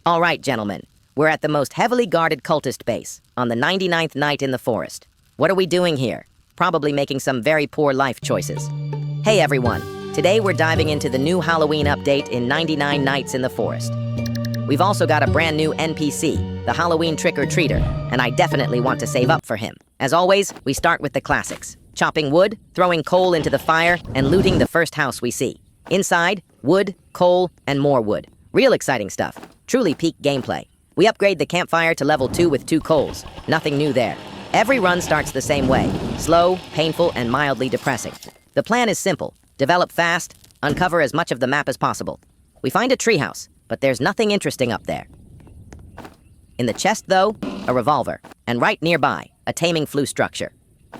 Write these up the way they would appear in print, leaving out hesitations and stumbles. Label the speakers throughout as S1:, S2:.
S1: All right, gentlemen. We're at the most heavily guarded cultist base, on the 99th night in the forest. What are we doing here? Probably making some very poor life choices. Hey everyone, today we're diving into the new Halloween update in 99 Nights in the Forest. We've also got a brand new NPC, the Halloween trick-or-treater, and I definitely want to save up for him. As always, we start with the classics. Chopping wood, throwing coal into the fire, and looting the first house we see. Inside, wood, coal, and more wood. Real exciting stuff. Truly peak gameplay. We upgrade the campfire to level 2 with 2 coals. Nothing new there. Every run starts the same way. Slow, painful, and mildly depressing. The plan is simple. Develop fast, uncover as much of the map as possible. We find a treehouse, but there's nothing interesting up there. In the chest, though, a revolver. And right nearby, a taming flue structure.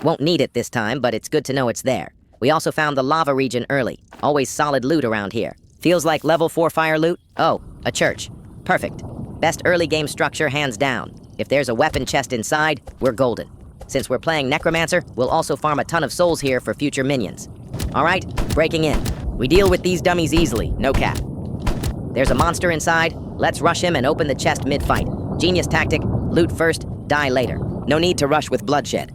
S1: Won't need it this time, but it's good to know it's there. We also found the lava region early. Always solid loot around here. Feels like level 4 fire loot? Oh, a church. Perfect. Best early game structure hands down. If there's a weapon chest inside, we're golden. Since we're playing Necromancer, we'll also farm a ton of souls here for future minions. Alright, breaking in. We deal with these dummies easily, no cap. There's a monster inside. Let's rush him and open the chest mid-fight. Genius tactic, loot first, die later. No need to rush with bloodshed.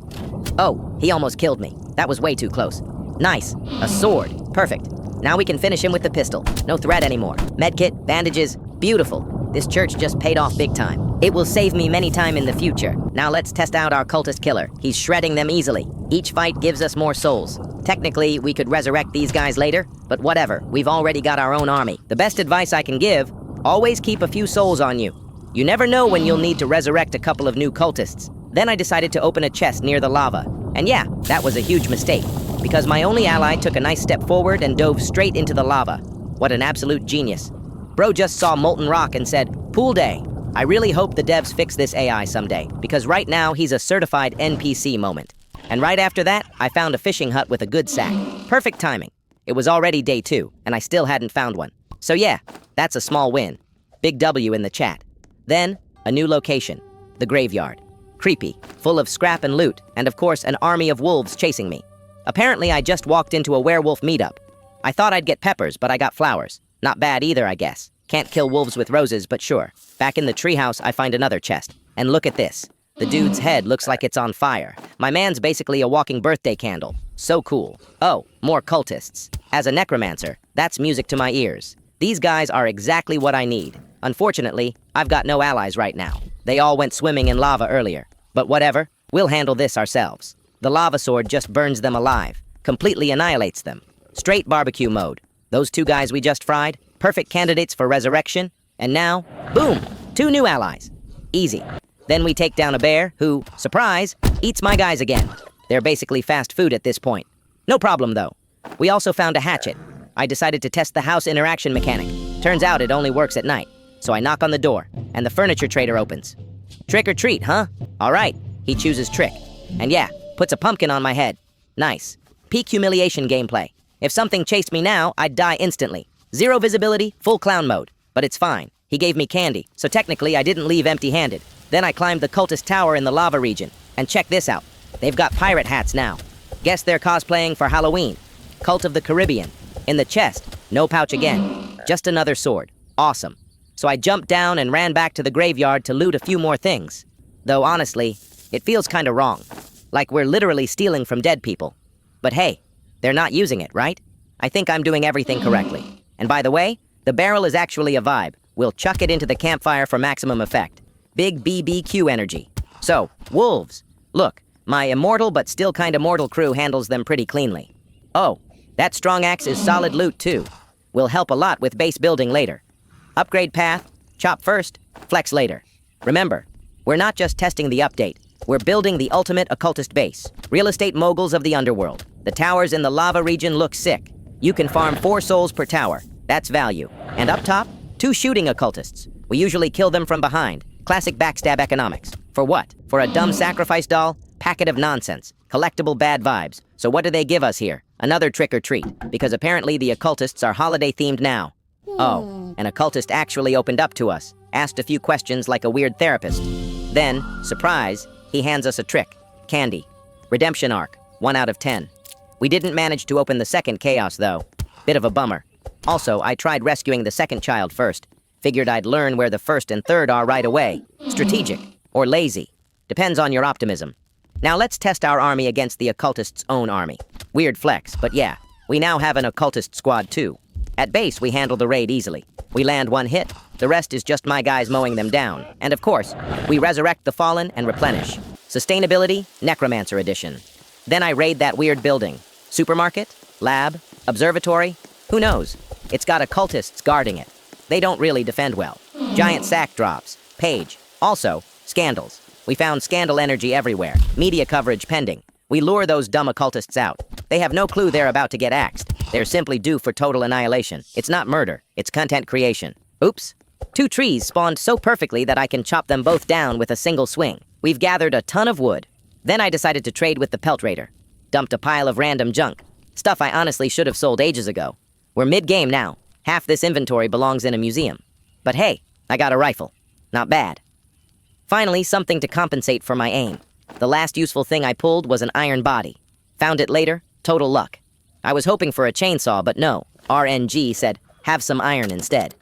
S1: Oh, he almost killed me. That was way too close. Nice, a sword, perfect. Now we can finish him with the pistol. No threat anymore. Medkit, bandages, beautiful. This church just paid off big time. It will save me many time in the future. Now let's test out our cultist killer. He's shredding them easily. Each fight gives us more souls. Technically, we could resurrect these guys later, but whatever. We've already got our own army. The best advice I can give, always keep a few souls on you. You never know when you'll need to resurrect a couple of new cultists. Then I decided to open a chest near the lava. And yeah, that was a huge mistake, because my only ally took a nice step forward and dove straight into the lava. What an absolute genius. Bro just saw molten rock and said, "Pool day." I really hope the devs fix this AI someday, because right now he's a certified NPC moment. And right after that, I found a fishing hut with a good sack. Perfect timing. It was already day 2, and I still hadn't found one. So yeah, that's a small win. Big W in the chat. Then, a new location. The graveyard. Creepy, full of scrap and loot, and of course an army of wolves chasing me. Apparently I just walked into a werewolf meetup. I thought I'd get peppers, but I got flowers. Not bad either, I guess. Can't kill wolves with roses, but sure. Back in the treehouse, I find another chest. And look at this. The dude's head looks like it's on fire. My man's basically a walking birthday candle. So cool. Oh, more cultists. As a necromancer, that's music to my ears. These guys are exactly what I need. Unfortunately, I've got no allies right now. They all went swimming in lava earlier. But whatever, we'll handle this ourselves. The lava sword just burns them alive. Completely annihilates them. Straight barbecue mode. Those 2 guys we just fried, perfect candidates for resurrection. And now, boom, 2 new allies. Easy. Then we take down a bear who, surprise, eats my guys again. They're basically fast food at this point. No problem though. We also found a hatchet. I decided to test the house interaction mechanic. Turns out it only works at night. So I knock on the door, and the furniture trader opens. Trick or treat, huh? All right, he chooses trick. And yeah, puts a pumpkin on my head. Nice. Peak humiliation gameplay. If something chased me now, I'd die instantly. 0 visibility, full clown mode. But it's fine. He gave me candy, so technically I didn't leave empty-handed. Then I climbed the cultist tower in the lava region. And check this out. They've got pirate hats now. Guess they're cosplaying for Halloween. Cult of the Caribbean. In the chest, no pouch again. Just another sword. Awesome. So I jumped down and ran back to the graveyard to loot a few more things. Though honestly, it feels kinda wrong. Like we're literally stealing from dead people. But hey, they're not using it, right? I think I'm doing everything correctly. And by the way, the barrel is actually a vibe. We'll chuck it into the campfire for maximum effect. Big BBQ energy. So, wolves. Look, my immortal but still kinda mortal crew handles them pretty cleanly. Oh, that strong axe is solid loot too. Will help a lot with base building later. Upgrade path, chop first, flex later. Remember, we're not just testing the update, we're building the ultimate occultist base. Real estate moguls of the underworld. The towers in the lava region look sick. You can farm 4 souls per tower. That's value. And up top, 2 shooting occultists. We usually kill them from behind. Classic backstab economics. For what? For a dumb sacrifice doll? Packet of nonsense. Collectible bad vibes. So what do they give us here? Another trick or treat. Because apparently the occultists are holiday themed now. Oh, an occultist actually opened up to us, asked a few questions like a weird therapist. Then, surprise, he hands us a trick. Candy. Redemption arc. 1 out of 10. We didn't manage to open the second chaos though. Bit of a bummer. Also, I tried rescuing the second child first. Figured I'd learn where the first and third are right away. Strategic, or lazy. Depends on your optimism. Now let's test our army against the occultist's own army. Weird flex, but yeah, we now have an occultist squad too. At base, we handle the raid easily. We land one hit, the rest is just my guys mowing them down. And of course, we resurrect the fallen and replenish. Sustainability, Necromancer Edition. Then I raid that weird building. Supermarket? Lab? Observatory? Who knows? It's got occultists guarding it. They don't really defend well. Giant sack drops. Page. Also, scandals. We found scandal energy everywhere. Media coverage pending. We lure those dumb occultists out. They have no clue they're about to get axed. They're simply due for total annihilation. It's not murder. It's content creation. Oops. 2 trees spawned so perfectly that I can chop them both down with a single swing. We've gathered a ton of wood. Then I decided to trade with the Pelt Raider. Dumped a pile of random junk. Stuff I honestly should have sold ages ago. We're mid-game now. Half this inventory belongs in a museum. But hey, I got a rifle. Not bad. Finally, something to compensate for my aim. The last useful thing I pulled was an iron body. Found it later, total luck. I was hoping for a chainsaw, but no. RNG said, have some iron instead.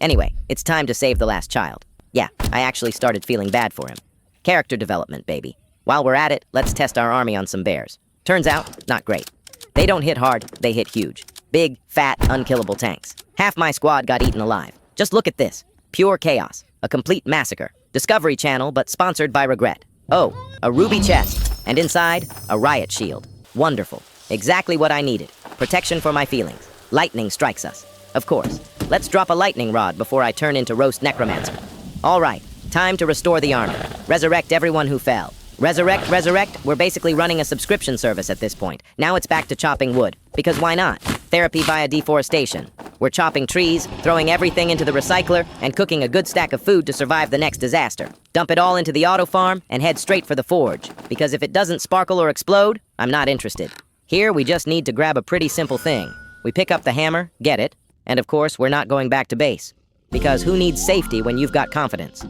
S1: Anyway, it's time to save the last child. Yeah, I actually started feeling bad for him. Character development, baby. While we're at it, let's test our army on some bears. Turns out, not great. They don't hit hard, they hit huge. Big, fat, unkillable tanks. Half my squad got eaten alive. Just look at this. Pure chaos. A complete massacre. Discovery Channel, but sponsored by Regret. Oh, a ruby chest. And inside, a riot shield. Wonderful. Exactly what I needed. Protection for my feelings. Lightning strikes us. Of course. Let's drop a lightning rod before I turn into roast necromancer. All right, time to restore the army. Resurrect everyone who fell. Resurrect. We're basically running a subscription service at this point. Now it's back to chopping wood. Because why not? Therapy via deforestation. We're chopping trees, throwing everything into the recycler, and cooking a good stack of food to survive the next disaster. Dump it all into the auto farm and head straight for the forge. Because if it doesn't sparkle or explode, I'm not interested. Here, we just need to grab a pretty simple thing. We pick up the hammer, get it, and of course, we're not going back to base. Because who needs safety when you've got confidence?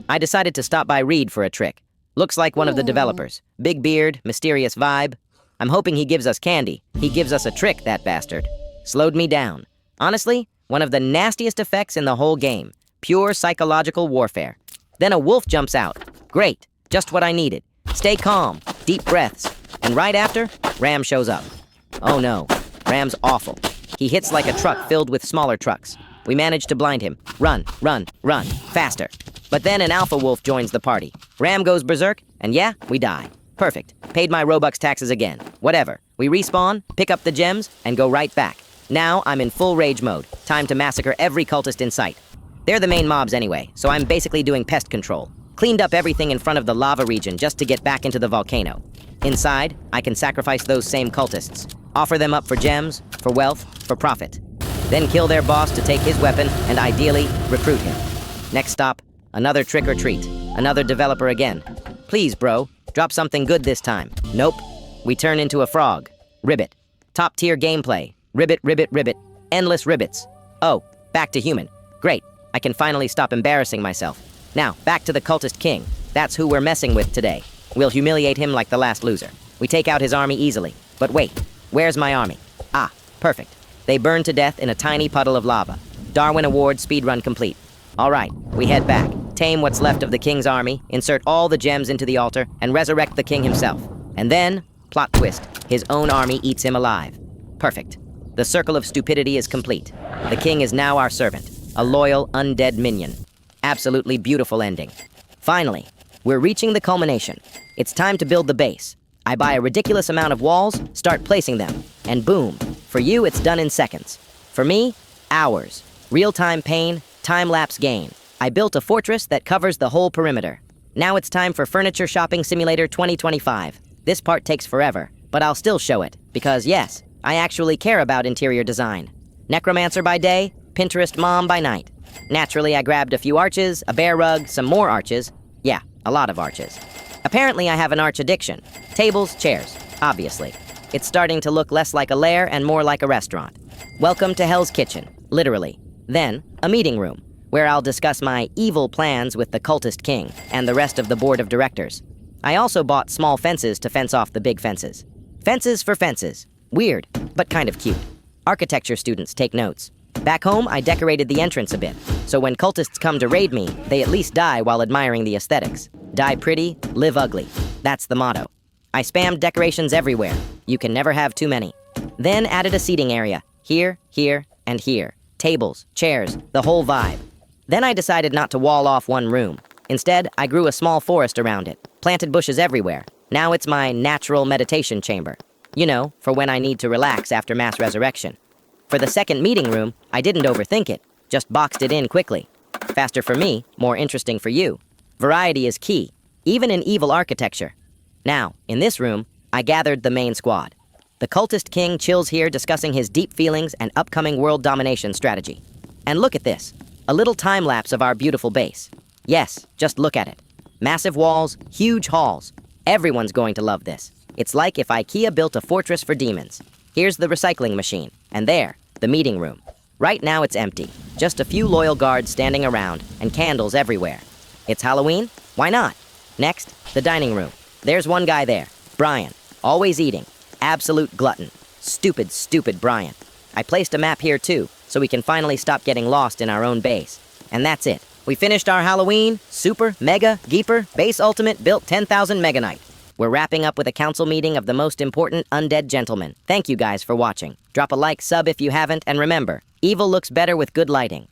S1: I decided to stop by Reed for a trick. Looks like one of the developers. Big beard, mysterious vibe. I'm hoping he gives us candy. He gives us a trick, that bastard. Slowed me down. Honestly, one of the nastiest effects in the whole game. Pure psychological warfare. Then a wolf jumps out. Great, just what I needed. Stay calm, deep breaths. And right after, Ram shows up. Oh no, Ram's awful. He hits like a truck filled with smaller trucks. We manage to blind him. Run, faster. But then an alpha wolf joins the party. Ram goes berserk, and yeah, we die. Perfect. Paid my Robux taxes again. Whatever. We respawn, pick up the gems, and go right back. Now I'm in full rage mode. Time to massacre every cultist in sight. They're the main mobs anyway, so I'm basically doing pest control. Cleaned up everything in front of the lava region just to get back into the volcano. Inside, I can sacrifice those same cultists. Offer them up for gems, for wealth, for profit. Then kill their boss to take his weapon and ideally recruit him. Next stop, another trick or treat. Another developer again. Please, bro, drop something good this time. Nope. We turn into a frog. Ribbit. Top tier gameplay. Ribbit. Endless ribbits. Oh, back to human. Great. I can finally stop embarrassing myself. Now, back to the cultist king. That's who we're messing with today. We'll humiliate him like the last loser. We take out his army easily. But wait, where's my army? Ah, perfect. They burn to death in a tiny puddle of lava. Darwin Award speedrun complete. All right, we head back. Tame what's left of the king's army, insert all the gems into the altar, and resurrect the king himself. And then, plot twist, his own army eats him alive. Perfect. The circle of stupidity is complete. The king is now our servant, a loyal, undead minion. Absolutely beautiful ending. Finally, we're reaching the culmination. It's time to build the base. I buy a ridiculous amount of walls, start placing them, and boom. For you, it's done in seconds. For me, hours. Real-time pain, time-lapse gain. I built a fortress that covers the whole perimeter. Now it's time for Furniture Shopping Simulator 2025. This part takes forever, but I'll still show it, because yes, I actually care about interior design. Necromancer by day, Pinterest mom by night. Naturally, I grabbed a few arches, a bear rug, some more arches. Yeah, a lot of arches. Apparently, I have an arch addiction. Tables, chairs, obviously. It's starting to look less like a lair and more like a restaurant. Welcome to Hell's Kitchen, literally. Then, a meeting room, where I'll discuss my evil plans with the cultist king and the rest of the board of directors. I also bought small fences to fence off the big fences. Fences for fences. Weird, but kind of cute. Architecture students take notes. Back home, I decorated the entrance a bit, so when cultists come to raid me, they at least die while admiring the aesthetics. Die pretty, live ugly. That's the motto. I spammed decorations everywhere. You can never have too many. Then added a seating area. Here, here, and here. Tables, chairs, the whole vibe. Then I decided not to wall off one room. Instead, I grew a small forest around it, planted bushes everywhere. Now it's my natural meditation chamber. You know, for when I need to relax after mass resurrection. For the second meeting room, I didn't overthink it, just boxed it in quickly. Faster for me, more interesting for you. Variety is key, even in evil architecture. Now, in this room, I gathered the main squad. The cultist king chills here discussing his deep feelings and upcoming world domination strategy. And look at this, a little time-lapse of our beautiful base. Yes, just look at it. Massive walls, huge halls. Everyone's going to love this. It's like if IKEA built a fortress for demons. Here's the recycling machine, and there, the meeting room. Right now it's empty, just a few loyal guards standing around and candles everywhere. It's Halloween? Why not? Next, the dining room. There's one guy there, Brian, always eating. Absolute glutton. Stupid, stupid Brian. I placed a map here too, so we can finally stop getting lost in our own base. And that's it. We finished our Halloween, Super, Mega, Geeper, Base Ultimate built 10,000 Meganite. We're wrapping up with a council meeting of the most important undead gentlemen. Thank you guys for watching. Drop a like, sub if you haven't, and remember, evil looks better with good lighting.